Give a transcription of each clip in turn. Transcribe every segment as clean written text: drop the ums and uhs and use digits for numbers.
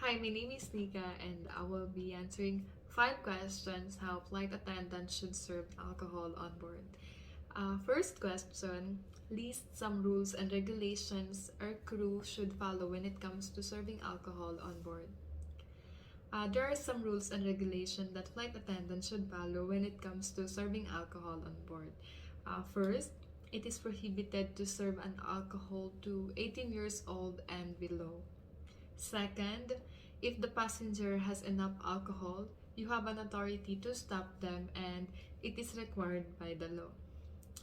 Hi, my name is Nika and I will be answering 5 questions how flight attendants should serve alcohol on board. First question, list some rules and regulations our crew should follow when it comes to serving alcohol on board. There are some rules and regulations that flight attendants should follow when it comes to serving alcohol on board. First, it is prohibited to serve an alcohol to 18 years old and below. Second, if the passenger has enough alcohol, you have an authority to stop them and it is required by the law.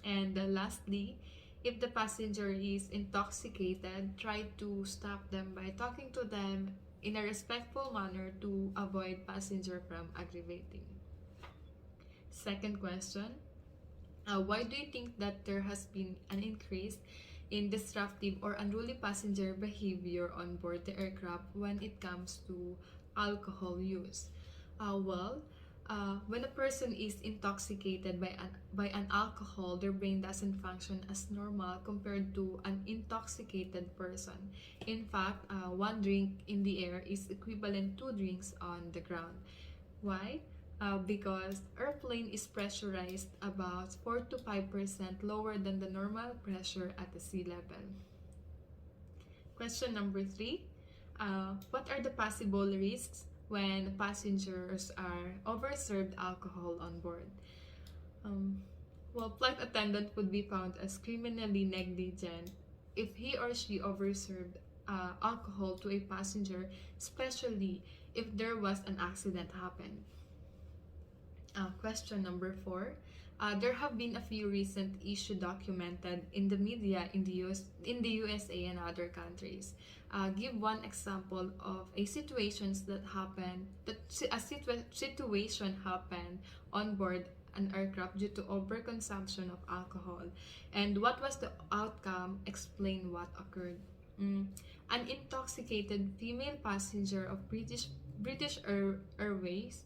And lastly, if the passenger is intoxicated, try to stop them by talking to them in a respectful manner to avoid passenger from aggravating. Second question, why do you think that there has been an increase in disruptive or unruly passenger behavior on board the aircraft when it comes to alcohol use? When a person is intoxicated by an alcohol, their brain doesn't function as normal compared to an intoxicated person. In fact, one drink in the air is equivalent to 2 drinks on the ground. Why? Because airplane is pressurized about 4 to 5% lower than the normal pressure at the sea level. Question number 3. What are the possible risks when passengers are overserved alcohol on board? Flight attendant would be found as criminally negligent if he or she overserved alcohol to a passenger, especially if there was an accident happen. Question number 4. There have been a few recent issues documented in the media in the USA and other countries. Give one example of a situation happened on board an aircraft due to overconsumption of alcohol, and what was the outcome? Explain what occurred. An intoxicated female passenger of British Airways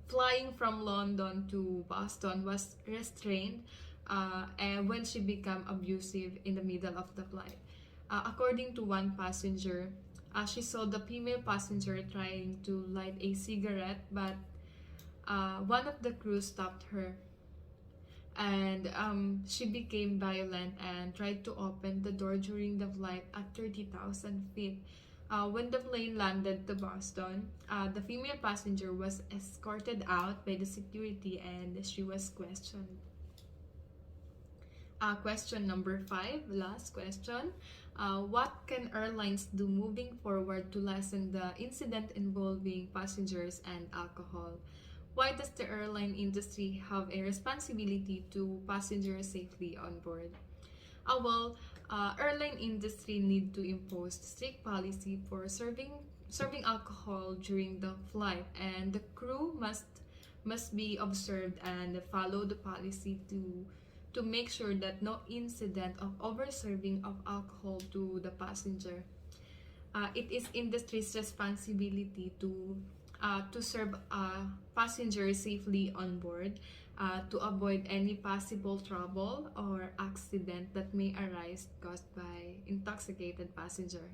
flying from London to Boston was restrained and when she became abusive in the middle of the flight. According to one passenger, she saw the female passenger trying to light a cigarette, but one of the crew stopped her, and she became violent and tried to open the door during the flight at 30,000 feet. When the plane landed to Boston, the female passenger was escorted out by the security and she was questioned. Question number 5, last question. What can airlines do moving forward to lessen the incident involving passengers and alcohol? Why does the airline industry have a responsibility to passengers safely on board? Airline industry need to impose strict policy for serving alcohol during the flight, and the crew must be observed and follow the policy to make sure that no incident of overserving of alcohol to the passenger. It is industry's responsibility to serve passengers safely on board, to avoid any possible trouble or accident that may arise caused by intoxicated passenger.